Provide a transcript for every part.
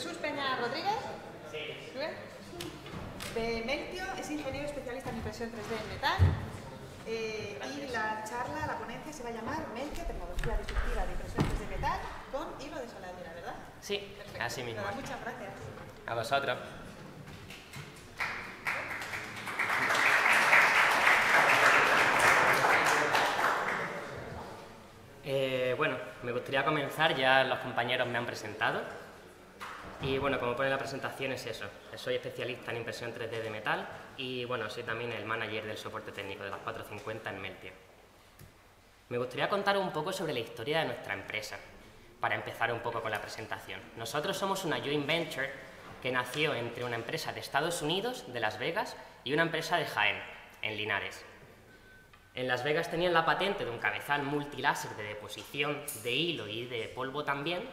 Jesús Peña Rodríguez. Sí. De Meltio, es ingeniero especialista en impresión 3D en metal. Y la charla, la ponencia se va a llamar Meltio, tecnología disruptiva de impresión 3D metal con hilo de soldadura, ¿verdad? Sí, perfecto. Así mismo. Nada, muchas gracias. A vosotros. Bueno, me gustaría comenzar, ya los compañeros me han presentado. Y bueno, como pone la presentación es eso, soy especialista en impresión 3D de metal y bueno, soy también el manager del soporte técnico de las 450 en Meltio. Me gustaría contar un poco sobre la historia de nuestra empresa, para empezar un poco con la presentación. Nosotros somos una joint venture que nació entre una empresa de Estados Unidos, de Las Vegas, y una empresa de Jaén, en Linares. En Las Vegas tenían la patente de un cabezal multiláser de deposición de hilo y de polvo también,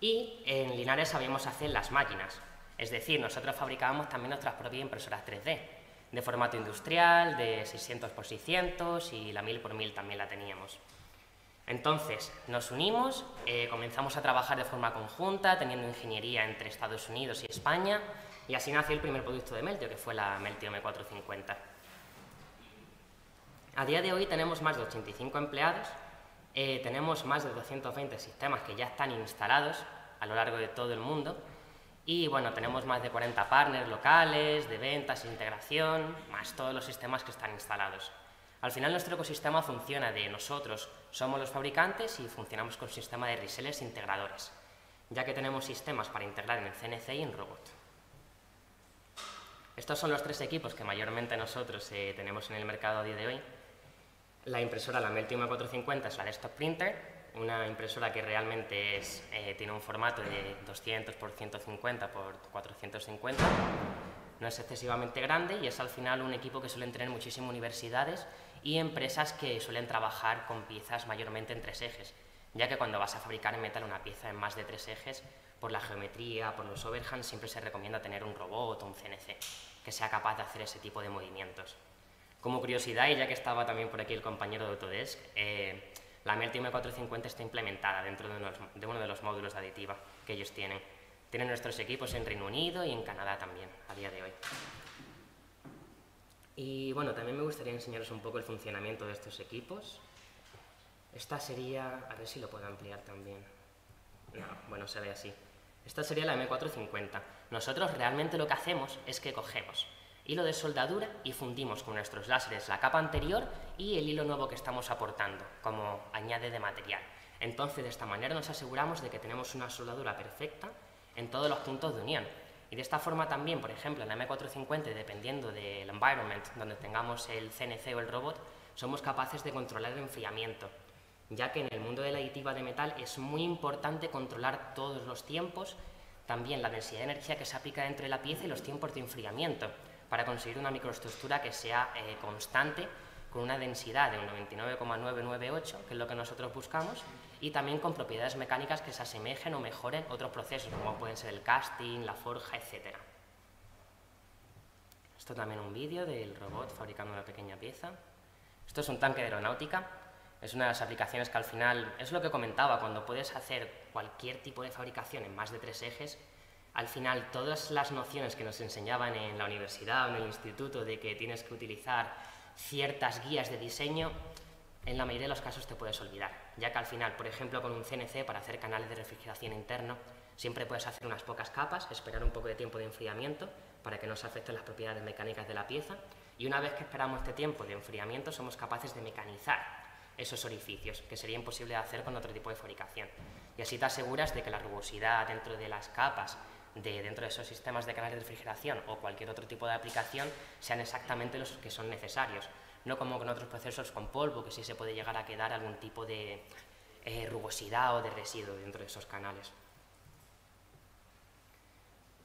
y en Linares sabíamos hacer las máquinas. Es decir, nosotros fabricábamos también nuestras propias impresoras 3D, de formato industrial, de 600 por 600 y la 1000 por 1000 también la teníamos. Entonces, nos unimos, comenzamos a trabajar de forma conjunta, teniendo ingeniería entre Estados Unidos y España, y así nació el primer producto de Meltio, que fue la Meltio M450. A día de hoy tenemos más de 85 empleados, tenemos más de 220 sistemas que ya están instalados a lo largo de todo el mundo y bueno, tenemos más de 40 partners locales, de ventas, integración, más todos los sistemas que están instalados. Al final nuestro ecosistema funciona de nosotros, somos los fabricantes y funcionamos con un sistema de resellers integradores, ya que tenemos sistemas para integrar en el CNC y en robot. Estos son los tres equipos que mayormente nosotros tenemos en el mercado a día de hoy. La impresora, la Meltio M450, es la desktop printer, una impresora que realmente tiene un formato de 200 por 150 por 450, no es excesivamente grande y es al final un equipo que suelen tener muchísimas universidades y empresas que suelen trabajar con piezas mayormente en 3 ejes, ya que cuando vas a fabricar en metal una pieza en más de 3 ejes, por la geometría, por los overhands, siempre se recomienda tener un robot o un CNC que sea capaz de hacer ese tipo de movimientos. Como curiosidad, y ya que estaba también por aquí el compañero de Autodesk, la Meltio M450 está implementada dentro de uno de los módulos de aditiva que ellos tienen. Tienen nuestros equipos en Reino Unido y en Canadá también, a día de hoy. Y bueno, también me gustaría enseñaros un poco el funcionamiento de estos equipos. Esta sería, a ver si lo puedo ampliar también. No, bueno, se ve así. Esta sería la M450. Nosotros realmente lo que hacemos es que cogemos hilo de soldadura y fundimos con nuestros láseres la capa anterior y el hilo nuevo que estamos aportando como añade de material. Entonces, de esta manera nos aseguramos de que tenemos una soldadura perfecta en todos los puntos de unión. Y de esta forma también, por ejemplo, en la M450, dependiendo del environment donde tengamos el CNC o el robot, somos capaces de controlar el enfriamiento, ya que en el mundo de la aditiva de metal es muy importante controlar todos los tiempos, también la densidad de energía que se aplica dentro de la pieza y los tiempos de enfriamiento, para conseguir una microestructura que sea constante, con una densidad de un 99,998, que es lo que nosotros buscamos, y también con propiedades mecánicas que se asemejen o mejoren otros procesos, como pueden ser el casting, la forja, etc. Esto también un vídeo del robot fabricando una pequeña pieza. Esto es un tanque de aeronáutica, es una de las aplicaciones que al final, es lo que comentaba, cuando puedes hacer cualquier tipo de fabricación en más de 3 ejes, al final todas las nociones que nos enseñaban en la universidad o en el instituto de que tienes que utilizar ciertas guías de diseño, en la mayoría de los casos te puedes olvidar, ya que al final, por ejemplo, con un CNC para hacer canales de refrigeración interno, siempre puedes hacer unas pocas capas, esperar un poco de tiempo de enfriamiento para que no se afecten las propiedades mecánicas de la pieza, y una vez que esperamos este tiempo de enfriamiento somos capaces de mecanizar esos orificios, que sería imposible de hacer con otro tipo de fabricación. Y así te aseguras de que la rugosidad dentro de las capas, dentro de esos sistemas de canales de refrigeración o cualquier otro tipo de aplicación sean exactamente los que son necesarios, no como con otros procesos con polvo, que sí se puede llegar a quedar algún tipo de rugosidad o de residuo dentro de esos canales.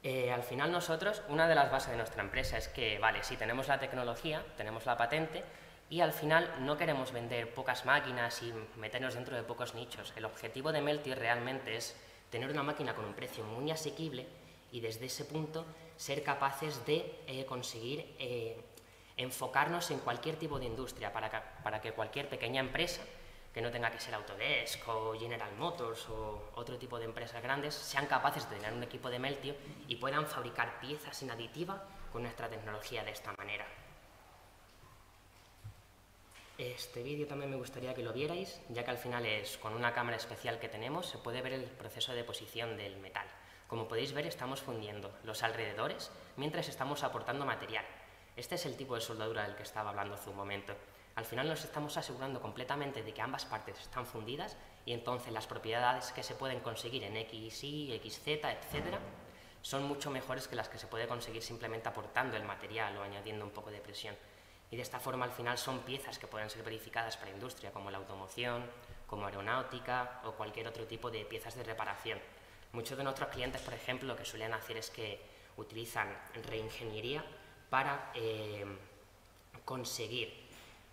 Al final nosotros, una de las bases de nuestra empresa es que, vale, sí tenemos la tecnología, tenemos la patente, y al final no queremos vender pocas máquinas y meternos dentro de pocos nichos. El objetivo de Meltio realmente es tener una máquina con un precio muy asequible y desde ese punto ser capaces de conseguir enfocarnos en cualquier tipo de industria para que cualquier pequeña empresa que no tenga que ser Autodesk o General Motors o otro tipo de empresas grandes, sean capaces de tener un equipo de Meltio y puedan fabricar piezas sin aditiva con nuestra tecnología de esta manera. Este vídeo también me gustaría que lo vierais, ya que al final es con una cámara especial que tenemos, se puede ver el proceso de deposición del metal. Como podéis ver, estamos fundiendo los alrededores mientras estamos aportando material. Este es el tipo de soldadura del que estaba hablando hace un momento. Al final nos estamos asegurando completamente de que ambas partes están fundidas y entonces las propiedades que se pueden conseguir en XY, XZ, etc. son mucho mejores que las que se puede conseguir simplemente aportando el material o añadiendo un poco de presión. Y de esta forma al final son piezas que pueden ser verificadas para industria como la automoción, como aeronáutica o cualquier otro tipo de piezas de reparación. Muchos de nuestros clientes, por ejemplo, lo que suelen hacer es que utilizan reingeniería para conseguir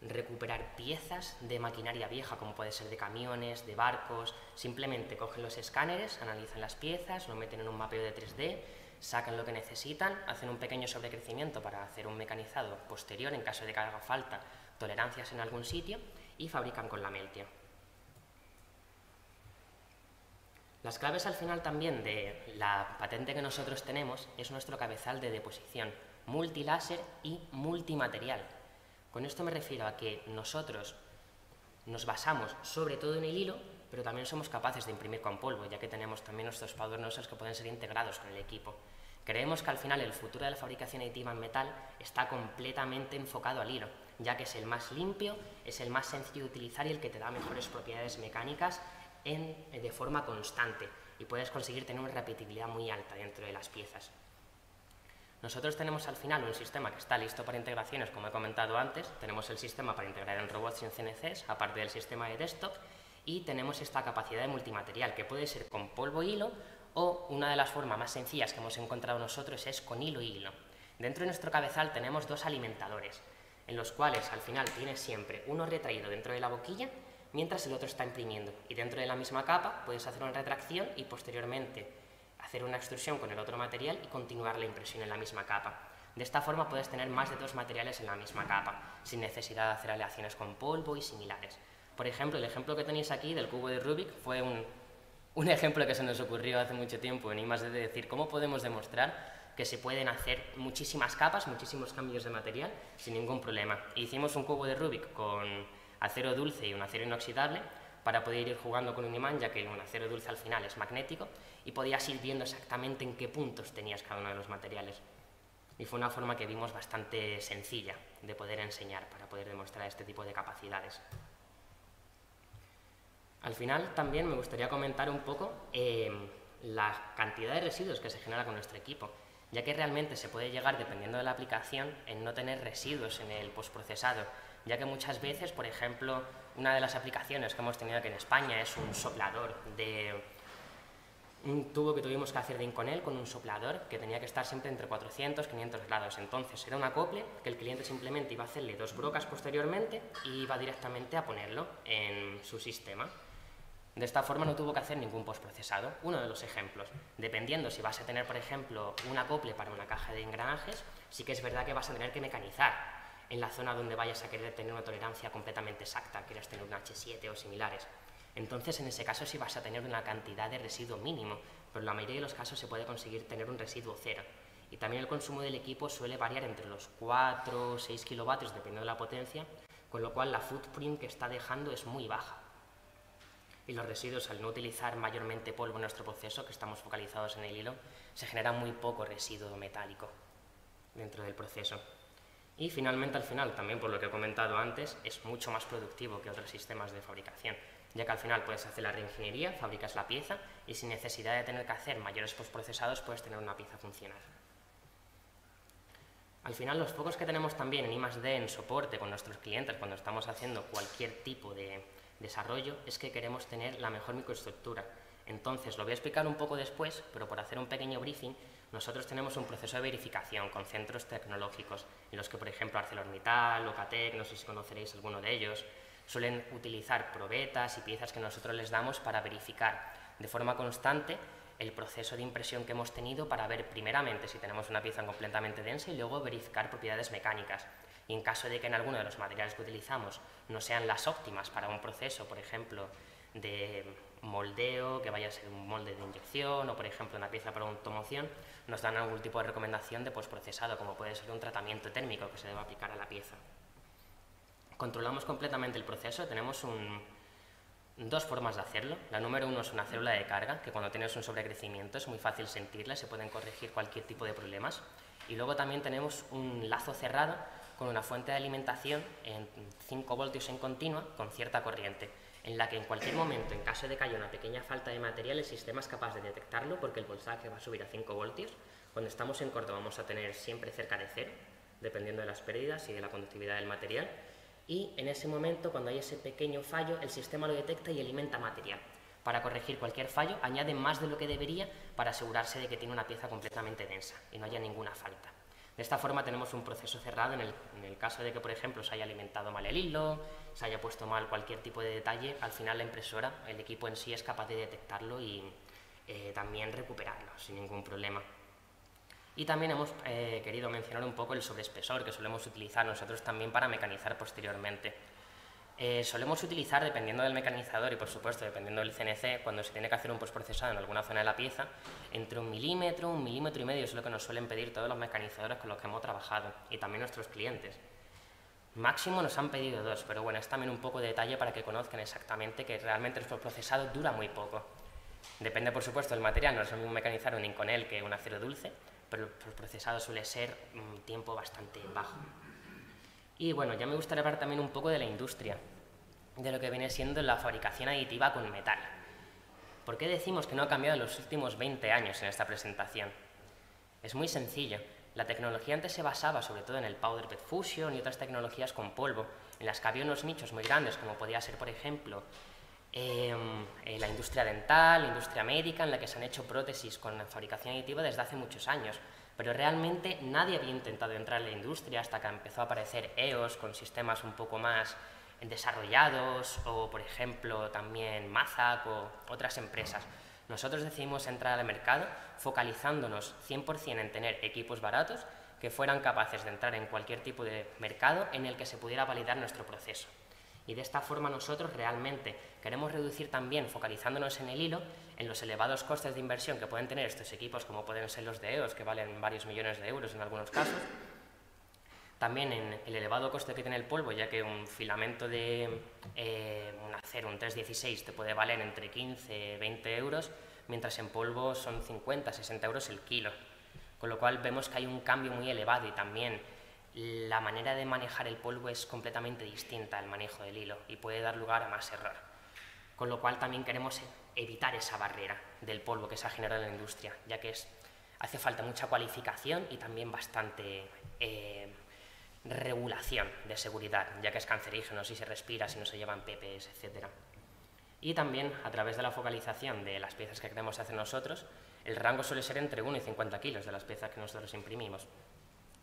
recuperar piezas de maquinaria vieja, como puede ser de camiones, de barcos. Simplemente cogen los escáneres, analizan las piezas, lo meten en un mapeo de 3D, sacan lo que necesitan, hacen un pequeño sobrecrecimiento para hacer un mecanizado posterior en caso de que haga falta tolerancias en algún sitio y fabrican con la Meltio. Las claves al final también de la patente que nosotros tenemos es nuestro cabezal de deposición multiláser y multimaterial. Con esto me refiero a que nosotros nos basamos sobre todo en el hilo, pero también somos capaces de imprimir con polvo, ya que tenemos también nuestros powder nozzles que pueden ser integrados con el equipo. Creemos que al final el futuro de la fabricación aditiva en metal está completamente enfocado al hilo, ya que es el más limpio, es el más sencillo de utilizar y el que te da mejores propiedades mecánicas de forma constante y puedes conseguir tener una repetibilidad muy alta dentro de las piezas. Nosotros tenemos al final un sistema que está listo para integraciones, como he comentado antes. Tenemos el sistema para integrar en robots y en CNCs, aparte del sistema de desktop, y tenemos esta capacidad de multimaterial, que puede ser con polvo e hilo, o una de las formas más sencillas que hemos encontrado nosotros es con hilo y hilo. Dentro de nuestro cabezal tenemos dos alimentadores, en los cuales al final tienes siempre uno retraído dentro de la boquilla, mientras el otro está imprimiendo, y dentro de la misma capa puedes hacer una retracción y posteriormente hacer una extrusión con el otro material y continuar la impresión en la misma capa. De esta forma puedes tener más de dos materiales en la misma capa, sin necesidad de hacer aleaciones con polvo y similares. Por ejemplo, el ejemplo que tenéis aquí del cubo de Rubik fue un ejemplo que se nos ocurrió hace mucho tiempo en I+D, de decir cómo podemos demostrar que se pueden hacer muchísimas capas, muchísimos cambios de material sin ningún problema. Hicimos un cubo de Rubik con acero dulce y un acero inoxidable para poder ir jugando con un imán, ya que un acero dulce al final es magnético, y podías ir viendo exactamente en qué puntos tenías cada uno de los materiales. Y fue una forma que vimos bastante sencilla de poder enseñar para poder demostrar este tipo de capacidades. Al final también me gustaría comentar un poco la cantidad de residuos que se genera con nuestro equipo, ya que realmente se puede llegar, dependiendo de la aplicación, en no tener residuos en el postprocesado, ya que muchas veces, por ejemplo, una de las aplicaciones que hemos tenido aquí en España es un soplador de un tubo que tuvimos que hacer de Inconel con un soplador que tenía que estar siempre entre 400 y 500 grados. Entonces era un acople que el cliente simplemente iba a hacerle dos brocas posteriormente y iba directamente a ponerlo en su sistema. De esta forma no tuvo que hacer ningún postprocesado. Uno de los ejemplos. Dependiendo si vas a tener, por ejemplo, un acople para una caja de engranajes, sí que es verdad que vas a tener que mecanizar en la zona donde vayas a querer tener una tolerancia completamente exacta, quieras tener un H7 o similares. Entonces, en ese caso sí vas a tener una cantidad de residuo mínimo, pero en la mayoría de los casos se puede conseguir tener un residuo cero. Y también el consumo del equipo suele variar entre los 4 o 6 kilovatios, dependiendo de la potencia, con lo cual la footprint que está dejando es muy baja. Y los residuos, al no utilizar mayormente polvo en nuestro proceso, que estamos focalizados en el hilo, se genera muy poco residuo metálico dentro del proceso. Y finalmente, al final, también por lo que he comentado antes, es mucho más productivo que otros sistemas de fabricación, ya que al final puedes hacer la reingeniería, fabricas la pieza y sin necesidad de tener que hacer mayores postprocesados puedes tener una pieza funcional. Al final, los focos que tenemos también en I+D, en soporte con nuestros clientes cuando estamos haciendo cualquier tipo de desarrollo, es que queremos tener la mejor microestructura. Entonces, lo voy a explicar un poco después, pero por hacer un pequeño briefing, nosotros tenemos un proceso de verificación con centros tecnológicos, en los que, por ejemplo, ArcelorMittal, Ocatec, no sé si conoceréis alguno de ellos, suelen utilizar probetas y piezas que nosotros les damos para verificar de forma constante el proceso de impresión que hemos tenido para ver primeramente si tenemos una pieza completamente densa y luego verificar propiedades mecánicas. Y en caso de que en alguno de los materiales que utilizamos no sean las óptimas para un proceso, por ejemplo, de moldeo, que vaya a ser un molde de inyección o, por ejemplo, una pieza para automoción, nos dan algún tipo de recomendación de postprocesado, como puede ser un tratamiento térmico que se debe aplicar a la pieza. Controlamos completamente el proceso, tenemos dos formas de hacerlo. La número 1 es una célula de carga, que cuando tienes un sobrecrecimiento es muy fácil sentirla, se pueden corregir cualquier tipo de problemas. Y luego también tenemos un lazo cerrado con una fuente de alimentación en 5 voltios en continua con cierta corriente, en la que en cualquier momento, en caso de que haya una pequeña falta de material, el sistema es capaz de detectarlo porque el voltaje va a subir a 5 voltios. Cuando estamos en corto vamos a tener siempre cerca de 0, dependiendo de las pérdidas y de la conductividad del material. Y en ese momento, cuando hay ese pequeño fallo, el sistema lo detecta y alimenta material. Para corregir cualquier fallo, añade más de lo que debería para asegurarse de que tiene una pieza completamente densa y no haya ninguna falta. De esta forma tenemos un proceso cerrado en el caso de que, por ejemplo, se haya alimentado mal el hilo, se haya puesto mal cualquier tipo de detalle, al final la impresora, el equipo en sí es capaz de detectarlo y también recuperarlo sin ningún problema. Y también hemos querido mencionar un poco el sobreespesor que solemos utilizar nosotros también para mecanizar posteriormente. Solemos utilizar, dependiendo del mecanizador y por supuesto dependiendo del CNC, cuando se tiene que hacer un postprocesado en alguna zona de la pieza, entre 1 milímetro, 1,5 milímetros es lo que nos suelen pedir todos los mecanizadores con los que hemos trabajado y también nuestros clientes. Máximo nos han pedido 2, pero bueno, es también un poco de detalle para que conozcan exactamente que realmente el postprocesado dura muy poco. Depende por supuesto del material, no es lo mismo mecanizar un Inconel que un acero dulce, pero el postprocesado suele ser un tiempo bastante bajo. Y bueno, ya me gustaría hablar también un poco de la industria, de lo que viene siendo la fabricación aditiva con metal. ¿Por qué decimos que no ha cambiado en los últimos 20 años en esta presentación? Es muy sencillo. La tecnología antes se basaba sobre todo en el powder bed fusion y otras tecnologías con polvo, en las que había unos nichos muy grandes, como podía ser, por ejemplo, la industria dental, la industria médica, en la que se han hecho prótesis con fabricación aditiva desde hace muchos años. Pero realmente nadie había intentado entrar en la industria hasta que empezó a aparecer EOS con sistemas un poco más desarrollados, o por ejemplo también Mazak o otras empresas. Nosotros decidimos entrar al mercado focalizándonos 100% en tener equipos baratos que fueran capaces de entrar en cualquier tipo de mercado en el que se pudiera validar nuestro proceso. Y de esta forma nosotros realmente queremos reducir también, focalizándonos en el hilo, en los elevados costes de inversión que pueden tener estos equipos, como pueden ser los de EOS, que valen varios millones de euros en algunos casos. También en el elevado coste que tiene el polvo, ya que un filamento de un acero, un 316, te puede valer entre 15 y 20 euros, mientras en polvo son 50, 60 euros el kilo. Con lo cual vemos que hay un cambio muy elevado y también la manera de manejar el polvo es completamente distinta al manejo del hilo y puede dar lugar a más error. Con lo cual también queremos evitar esa barrera del polvo que se ha generado en la industria, ya que hace falta mucha cualificación y también bastante regulación de seguridad, ya que es cancerígeno si se respira, si no se llevan PPs, etc. Y también, a través de la focalización de las piezas que queremos hacer nosotros, el rango suele ser entre 1 y 50 kilos de las piezas que nosotros imprimimos.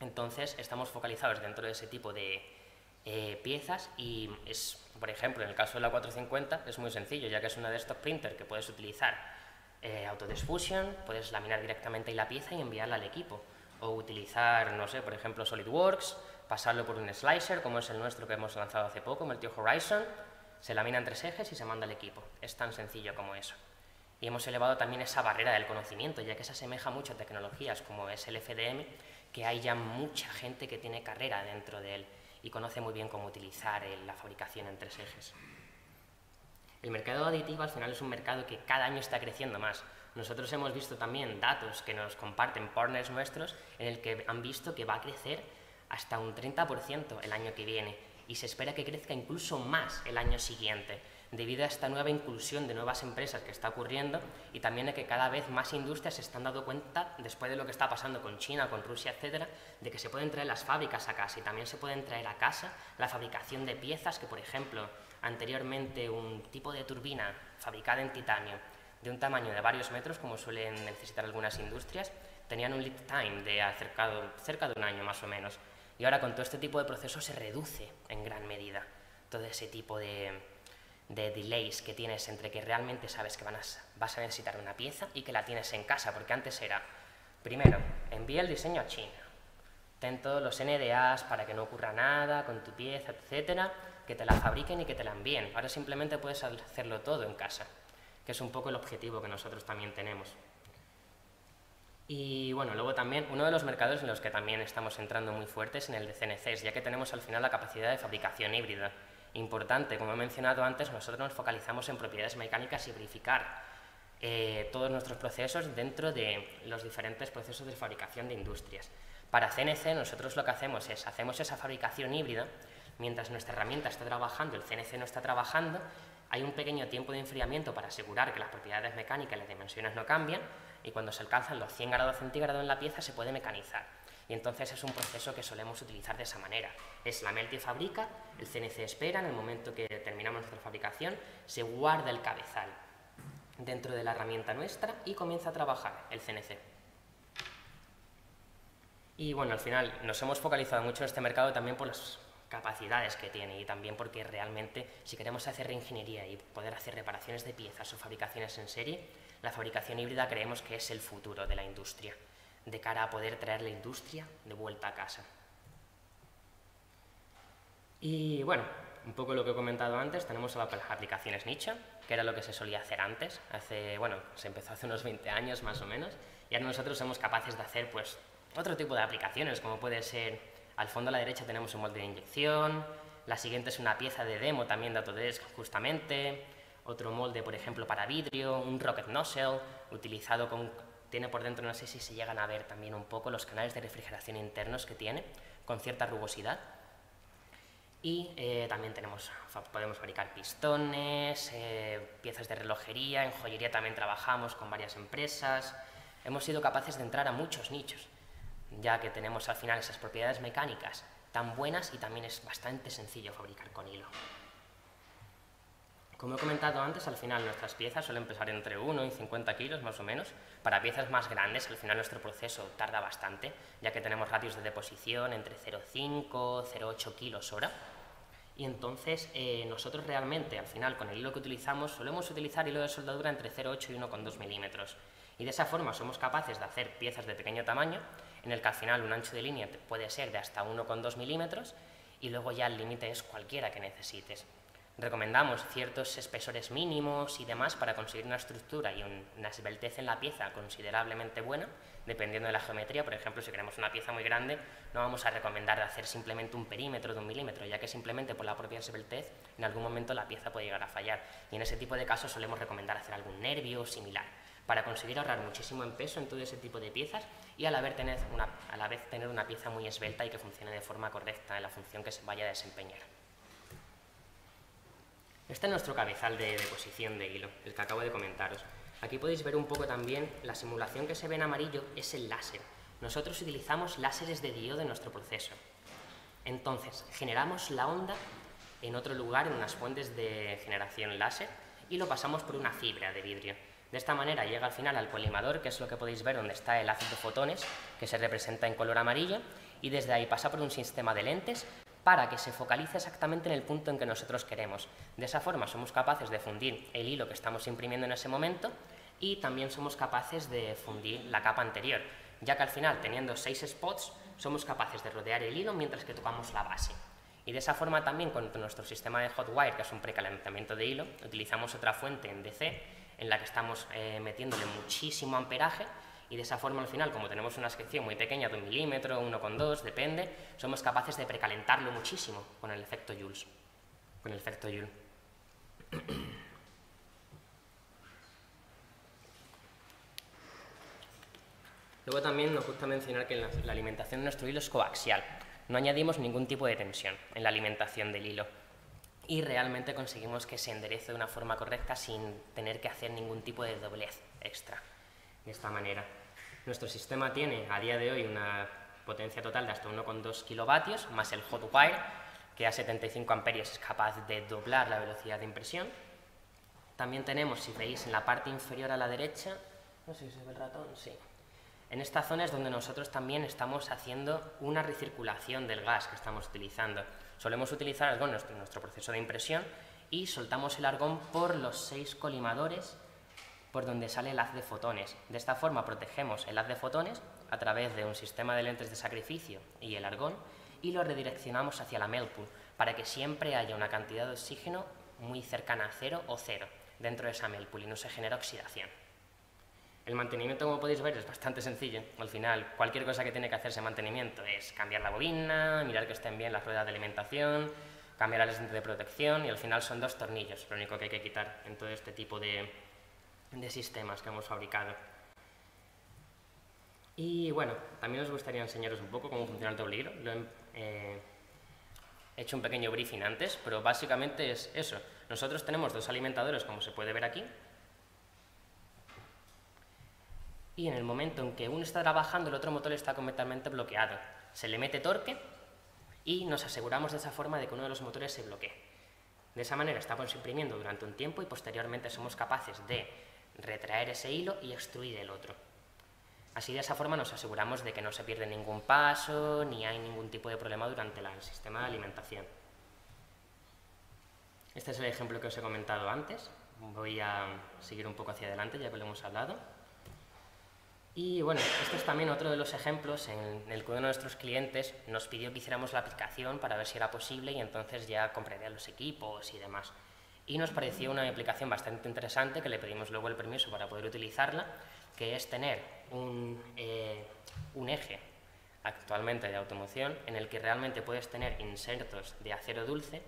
Entonces, estamos focalizados dentro de ese tipo de piezas y por ejemplo, en el caso de la 450 es muy sencillo, ya que es una desktop printer que puedes utilizar autodesfusion, puedes laminar directamente ahí la pieza y enviarla al equipo. O utilizar, no sé, por ejemplo, SolidWorks, pasarlo por un slicer, como es el nuestro que hemos lanzado hace poco, Meltio Horizon, se lamina en 3 ejes y se manda al equipo. Es tan sencillo como eso. Y hemos elevado también esa barrera del conocimiento, ya que se asemeja mucho a tecnologías como es el FDM, que hay ya mucha gente que tiene carrera dentro de él y conoce muy bien cómo utilizar la fabricación en 3 ejes. El mercado aditivo al final es un mercado que cada año está creciendo más. Nosotros hemos visto también datos que nos comparten partners nuestros en el que han visto que va a crecer hasta un 30% el año que viene y se espera que crezca incluso más el año siguiente, debido a esta nueva inclusión de nuevas empresas que está ocurriendo y también a que cada vez más industrias se están dando cuenta, después de lo que está pasando con China, con Rusia, etcétera, de que se pueden traer las fábricas a casa y también se pueden traer a casa la fabricación de piezas que, por ejemplo, anteriormente un tipo de turbina fabricada en titanio de un tamaño de varios metros, como suelen necesitar algunas industrias, tenían un lead time de cerca de un año más o menos. Y ahora con todo este tipo de procesos se reduce en gran medida todo ese tipo de delays que tienes entre que realmente sabes que vas a necesitar una pieza y que la tienes en casa, porque antes era, primero, envía el diseño a China, ten todos los NDAs para que no ocurra nada con tu pieza, etcétera, que te la fabriquen y que te la envíen. Ahora simplemente puedes hacerlo todo en casa, que es un poco el objetivo que nosotros también tenemos. Y bueno, luego también uno de los mercados en los que también estamos entrando muy fuertes es en el de CNCs, ya que tenemos al final la capacidad de fabricación híbrida. Importante, como he mencionado antes, nosotros nos focalizamos en propiedades mecánicas y verificar todos nuestros procesos dentro de los diferentes procesos de fabricación de industrias. Para CNC nosotros lo que hacemos es, hacemos esa fabricación híbrida, mientras nuestra herramienta está trabajando, el CNC no está trabajando, hay un pequeño tiempo de enfriamiento para asegurar que las propiedades mecánicas y las dimensiones no cambian, y cuando se alcanzan los 100 grados centígrados en la pieza se puede mecanizar. Y entonces es un proceso que solemos utilizar de esa manera. Es la Meltio fabrica, el CNC espera, en el momento que terminamos nuestra fabricación, se guarda el cabezal dentro de la herramienta nuestra y comienza a trabajar el CNC. Y bueno, al final nos hemos focalizado mucho en este mercado también por las capacidades que tiene y también porque realmente si queremos hacer reingeniería y poder hacer reparaciones de piezas o fabricaciones en serie, la fabricación híbrida creemos que es el futuro de la industria, de cara a poder traer la industria de vuelta a casa. Y bueno, un poco lo que he comentado antes, tenemos las aplicaciones nicho, que era lo que se solía hacer antes, se empezó hace unos 20 años más o menos, y ahora nosotros somos capaces de hacer pues otro tipo de aplicaciones, como puede ser, al fondo a la derecha tenemos un molde de inyección, la siguiente es una pieza de demo también de Autodesk justamente, otro molde por ejemplo para vidrio, un rocket nozzle utilizado tiene por dentro, no sé si se llegan a ver también un poco los canales de refrigeración internos que tiene, con cierta rugosidad. Y también podemos fabricar pistones, piezas de relojería, en joyería también trabajamos con varias empresas. Hemos sido capaces de entrar a muchos nichos, ya que tenemos al final esas propiedades mecánicas tan buenas y también es bastante sencillo fabricar con hilo. Como he comentado antes, al final nuestras piezas suelen pesar entre 1 y 50 kilos más o menos. Para piezas más grandes, al final nuestro proceso tarda bastante, ya que tenemos ratios de deposición entre 0,5 y 0,8 kilos hora. Y entonces nosotros realmente, al final, con el hilo que utilizamos, solemos utilizar hilo de soldadura entre 0,8 y 1,2 milímetros. Y de esa forma somos capaces de hacer piezas de pequeño tamaño, en el que al final un ancho de línea puede ser de hasta 1,2 milímetros, y luego ya el límite es cualquiera que necesites. Recomendamos ciertos espesores mínimos y demás para conseguir una estructura y una esbeltez en la pieza considerablemente buena, dependiendo de la geometría. Por ejemplo, si queremos una pieza muy grande, no vamos a recomendar hacer simplemente un perímetro de 1 milímetro, ya que simplemente por la propia esbeltez en algún momento la pieza puede llegar a fallar. Y en ese tipo de casos solemos recomendar hacer algún nervio o similar, para conseguir ahorrar muchísimo en peso en todo ese tipo de piezas y a la vez tener una pieza muy esbelta y que funcione de forma correcta en la función que se vaya a desempeñar. Este es nuestro cabezal de deposición de hilo, el que acabo de comentaros. Aquí podéis ver un poco también la simulación que se ve en amarillo es el láser. Nosotros utilizamos láseres de diodo en nuestro proceso. Entonces, generamos la onda en otro lugar, en unas fuentes de generación láser, y lo pasamos por una fibra de vidrio. De esta manera llega al final al colimador, que es lo que podéis ver donde está el haz de fotones, que se representa en color amarillo, y desde ahí pasa por un sistema de lentes para que se focalice exactamente en el punto en que nosotros queremos. De esa forma somos capaces de fundir el hilo que estamos imprimiendo en ese momento y también somos capaces de fundir la capa anterior, ya que al final, teniendo 6 spots, somos capaces de rodear el hilo mientras que tocamos la base. Y de esa forma también con nuestro sistema de hot wire, que es un precalentamiento de hilo, utilizamos otra fuente en DC en la que estamos metiéndole muchísimo amperaje. Y de esa forma, al final, como tenemos una sección muy pequeña de 1 milímetro, 1,2, depende, somos capaces de precalentarlo muchísimo con el efecto Joule. Luego también nos gusta mencionar que la alimentación de nuestro hilo es coaxial. No añadimos ningún tipo de tensión en la alimentación del hilo. Y realmente conseguimos que se enderece de una forma correcta sin tener que hacer ningún tipo de doblez extra. De esta manera. Nuestro sistema tiene a día de hoy una potencia total de hasta 1,2 kilovatios, más el hot wire, que a 75 amperios es capaz de doblar la velocidad de impresión. También tenemos, si veis en la parte inferior a la derecha, no sé si se ve el ratón, sí. En esta zona es donde nosotros también estamos haciendo una recirculación del gas que estamos utilizando. Solemos utilizar argón en nuestro proceso de impresión y soltamos el argón por los 6 colimadores por donde sale el haz de fotones. De esta forma protegemos el haz de fotones a través de un sistema de lentes de sacrificio y el argón y lo redireccionamos hacia la melt pool para que siempre haya una cantidad de oxígeno muy cercana a cero o cero dentro de esa melt pool y no se genera oxidación. El mantenimiento, como podéis ver, es bastante sencillo. Al final, cualquier cosa que tiene que hacerse mantenimiento es cambiar la bobina, mirar que estén bien las ruedas de alimentación, cambiar el lente de protección y al final son 2 tornillos, lo único que hay que quitar en todo este tipo de sistemas que hemos fabricado. Y bueno, también os gustaría enseñaros un poco cómo funciona el tablero. He hecho un pequeño briefing antes, pero básicamente es eso. Nosotros tenemos 2 alimentadores, como se puede ver aquí, y en el momento en que uno está trabajando, el otro motor está completamente bloqueado. Se le mete torque y nos aseguramos de esa forma de que uno de los motores se bloquee. De esa manera estamos imprimiendo durante un tiempo y posteriormente somos capaces de retraer ese hilo y extruir el otro. Así, de esa forma nos aseguramos de que no se pierde ningún paso ni hay ningún tipo de problema durante el sistema de alimentación. Este es el ejemplo que os he comentado antes. Voy a seguir un poco hacia adelante ya que lo hemos hablado. Y bueno, este es también otro de los ejemplos en el que uno de nuestros clientes nos pidió que hiciéramos la aplicación para ver si era posible y entonces ya compraría los equipos y demás. Y nos pareció una aplicación bastante interesante que le pedimos luego el permiso para poder utilizarla, que es tener un eje actualmente de automoción en el que realmente puedes tener insertos de acero dulce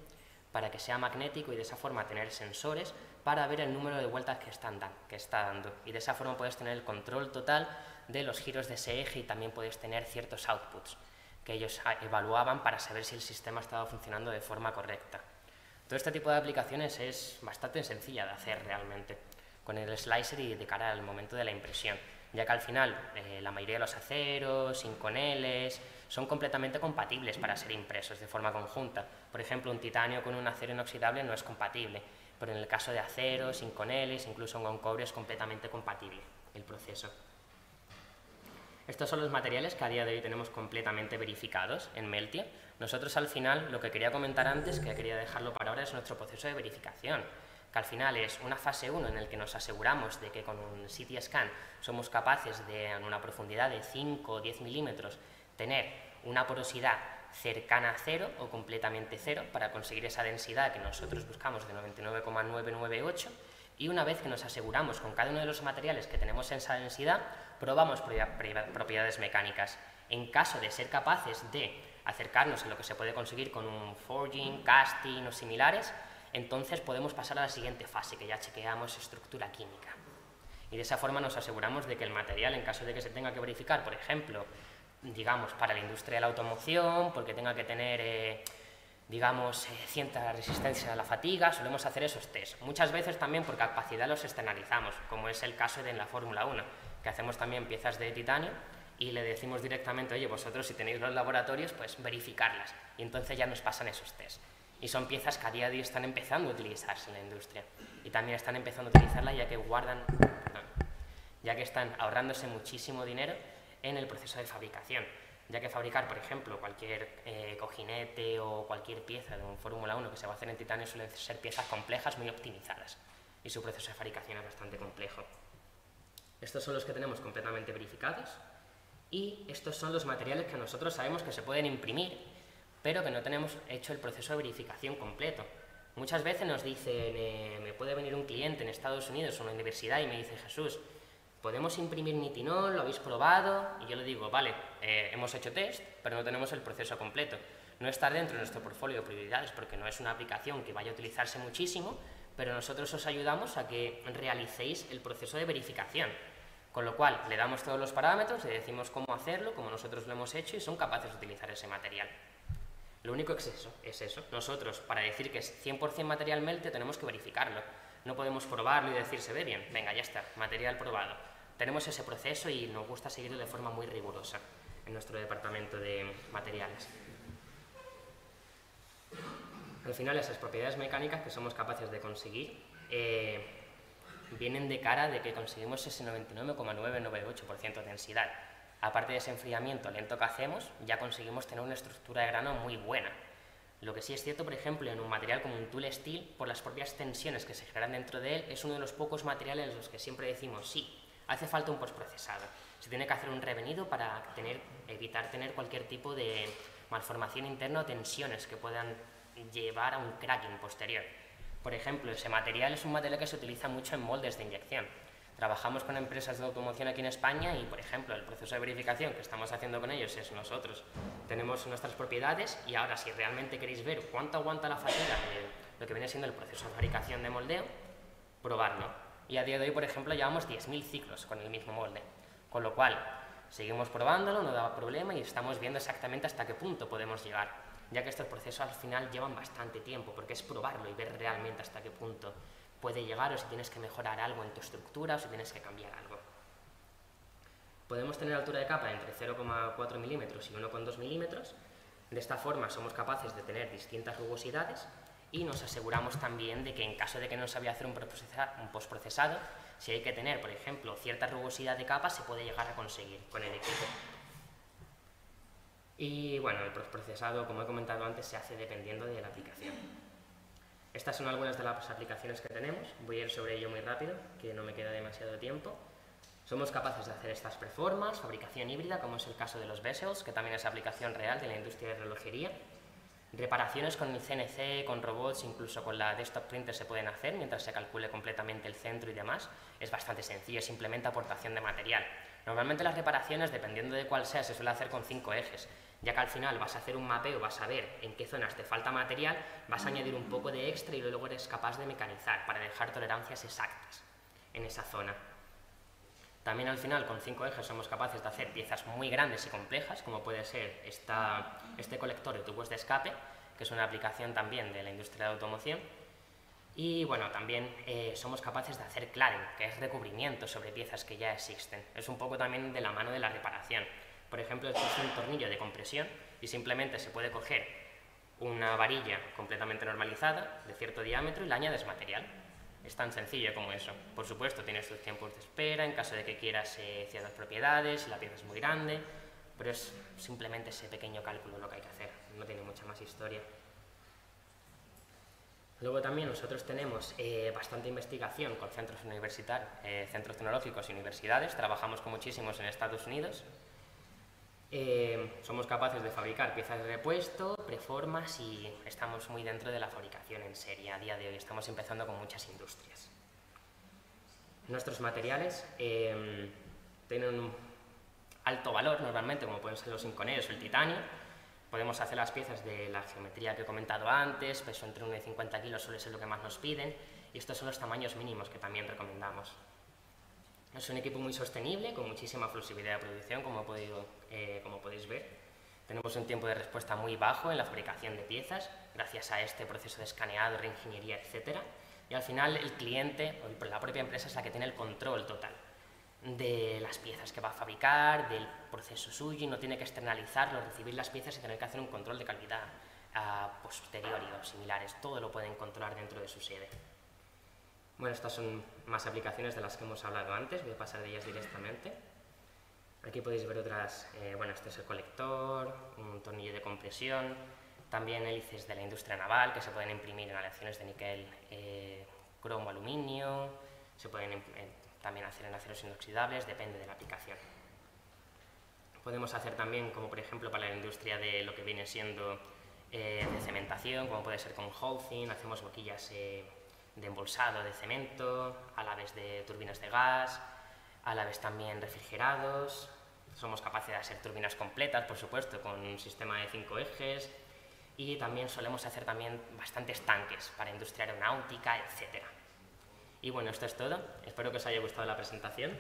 para que sea magnético y de esa forma tener sensores para ver el número de vueltas que está dando. Y de esa forma puedes tener el control total de los giros de ese eje y también puedes tener ciertos outputs que ellos evaluaban para saber si el sistema estaba funcionando de forma correcta. Todo este tipo de aplicaciones es bastante sencilla de hacer realmente con el slicer y de cara al momento de la impresión, ya que al final la mayoría de los aceros, inconeles, son completamente compatibles para ser impresos de forma conjunta. Por ejemplo, un titanio con un acero inoxidable no es compatible, pero en el caso de aceros, inconeles, incluso con cobre es completamente compatible el proceso. Estos son los materiales que a día de hoy tenemos completamente verificados en Meltio. Nosotros al final, lo que quería comentar antes, que quería dejarlo para ahora, es nuestro proceso de verificación, que al final es una fase 1 en el que nos aseguramos de que con un CT scan somos capaces de, en una profundidad de 5 o 10 milímetros, tener una porosidad cercana a cero o completamente cero para conseguir esa densidad que nosotros buscamos de 99,998, y una vez que nos aseguramos con cada uno de los materiales que tenemos esa densidad, probamos propiedades mecánicas. En caso de ser capaces de acercarnos a lo que se puede conseguir con un forging, casting o similares, entonces podemos pasar a la siguiente fase, que ya chequeamos estructura química. Y de esa forma nos aseguramos de que el material, en caso de que se tenga que verificar, por ejemplo, digamos, para la industria de la automoción, porque tenga que tener, cierta resistencia a la fatiga, solemos hacer esos test. Muchas veces también por capacidad los externalizamos, como es el caso de la Fórmula 1, que hacemos también piezas de titanio y le decimos directamente, oye, vosotros si tenéis los laboratorios, pues verificarlas. Y entonces ya nos pasan esos test. Y son piezas que a día de hoy están empezando a utilizarse en la industria. Y también están empezando a utilizarla ya que están ahorrándose muchísimo dinero en el proceso de fabricación, ya que fabricar, por ejemplo, cualquier cojinete o cualquier pieza de un Fórmula 1 que se va a hacer en titanio suelen ser piezas complejas, muy optimizadas, y su proceso de fabricación es bastante complejo. Estos son los que tenemos completamente verificados, y estos son los materiales que nosotros sabemos que se pueden imprimir, pero que no tenemos hecho el proceso de verificación completo. Muchas veces nos dicen, me puede venir un cliente en Estados Unidos o una universidad y me dice, Jesús, ¿podemos imprimir nitinol? ¿Lo habéis probado? Y yo le digo, vale, hemos hecho test, pero no tenemos el proceso completo. No está dentro de nuestro portfolio de prioridades porque no es una aplicación que vaya a utilizarse muchísimo, pero nosotros os ayudamos a que realicéis el proceso de verificación. Con lo cual, le damos todos los parámetros, le decimos cómo hacerlo, como nosotros lo hemos hecho y son capaces de utilizar ese material. Lo único que es eso. Nosotros, para decir que es 100% material Meltio, tenemos que verificarlo. No podemos probarlo y decir, se ve bien, venga, ya está, material probado. Tenemos ese proceso y nos gusta seguirlo de forma muy rigurosa en nuestro departamento de materiales. Al final, esas propiedades mecánicas que somos capaces de conseguir vienen de cara de que conseguimos ese 99,998% de densidad. Aparte de ese enfriamiento lento que hacemos, ya conseguimos tener una estructura de grano muy buena. Lo que sí es cierto, por ejemplo, en un material como un tool steel, por las propias tensiones que se generan dentro de él, es uno de los pocos materiales en los que siempre decimos sí, hace falta un postprocesado. Se tiene que hacer un revenido para evitar tener cualquier tipo de malformación interna o tensiones que puedan llevar a un cracking posterior. Por ejemplo, ese material es un material que se utiliza mucho en moldes de inyección. Trabajamos con empresas de automoción aquí en España y, por ejemplo, el proceso de verificación que estamos haciendo con ellos es nosotros tenemos nuestras propiedades y ahora si realmente queréis ver cuánto aguanta la fatiga de lo que viene siendo el proceso de fabricación de moldeo, probarlo. Y a día de hoy, por ejemplo, llevamos 10.000 ciclos con el mismo molde, con lo cual seguimos probándolo, no da problema y estamos viendo exactamente hasta qué punto podemos llegar, ya que estos procesos al final llevan bastante tiempo, porque es probarlo y ver realmente hasta qué punto puede llegar o si tienes que mejorar algo en tu estructura o si tienes que cambiar algo. Podemos tener altura de capa entre 0,4 milímetros y 1,2 milímetros. De esta forma somos capaces de tener distintas rugosidades y nos aseguramos también de que en caso de que no se vaya a hacer un postprocesado, si hay que tener, por ejemplo, cierta rugosidad de capa, se puede llegar a conseguir con el equipo. Y bueno, el postprocesado, como he comentado antes, se hace dependiendo de la aplicación. Estas son algunas de las aplicaciones que tenemos. Voy a ir sobre ello muy rápido, que no me queda demasiado tiempo. Somos capaces de hacer estas preformas, fabricación híbrida, como es el caso de los Vessels, que también es aplicación real de la industria de relojería. Reparaciones con el CNC, con robots, incluso con la desktop printer se pueden hacer mientras se calcule completamente el centro y demás. Es bastante sencillo, simplemente aportación de material. Normalmente las reparaciones, dependiendo de cuál sea, se suele hacer con 5 ejes, ya que al final vas a hacer un mapeo, vas a ver en qué zonas te falta material, vas a añadir un poco de extra y luego eres capaz de mecanizar para dejar tolerancias exactas en esa zona. También al final con 5 ejes somos capaces de hacer piezas muy grandes y complejas, como puede ser este colector de tubos de escape, que es una aplicación también de la industria de automoción. Y bueno, también somos capaces de hacer cladding, que es recubrimiento sobre piezas que ya existen. Es un poco también de la mano de la reparación. Por ejemplo, esto es un tornillo de compresión y simplemente se puede coger una varilla completamente normalizada de cierto diámetro y le añades material. Es tan sencillo como eso. Por supuesto, tienes tus tiempos de espera en caso de que quieras ciertas propiedades, si la pieza es muy grande, pero es simplemente ese pequeño cálculo lo que hay que hacer, no tiene mucha más historia. Luego también nosotros tenemos bastante investigación con centros universitarios, centros tecnológicos y universidades, trabajamos con muchísimos en Estados Unidos. Somos capaces de fabricar piezas de repuesto, preformas y estamos muy dentro de la fabricación en serie a día de hoy. Estamos empezando con muchas industrias. Nuestros materiales tienen un alto valor normalmente, como pueden ser los zinconeros o el titanio. Podemos hacer las piezas de la geometría que he comentado antes, peso entre 1 y 50 kilos suele ser lo que más nos piden y estos son los tamaños mínimos que también recomendamos. Es un equipo muy sostenible, con muchísima flexibilidad de producción, como podéis ver. Tenemos un tiempo de respuesta muy bajo en la fabricación de piezas, gracias a este proceso de escaneado, reingeniería, etc. Y al final el cliente, o la propia empresa, es la que tiene el control total de las piezas que va a fabricar, del proceso suyo, y no tiene que externalizarlo, recibir las piezas y tener que hacer un control de calidad posteriori o similares. Todo lo pueden controlar dentro de su sede. Bueno, estas son más aplicaciones de las que hemos hablado antes, voy a pasar de ellas directamente. Aquí podéis ver otras, bueno, este es el colector, un tornillo de compresión, también hélices de la industria naval que se pueden imprimir en aleaciones de níquel, cromo, aluminio, se pueden también hacer en aceros inoxidables, depende de la aplicación. Podemos hacer también, como por ejemplo para la industria de lo que viene siendo de cementación, como puede ser con Holcim, hacemos boquillas de embolsado de cemento, a la vez de turbinas de gas, a la vez también refrigerados. Somos capaces de hacer turbinas completas, por supuesto, con un sistema de 5 ejes y también solemos hacer también bastantes tanques para industria aeronáutica, etc. Y bueno, esto es todo. Espero que os haya gustado la presentación.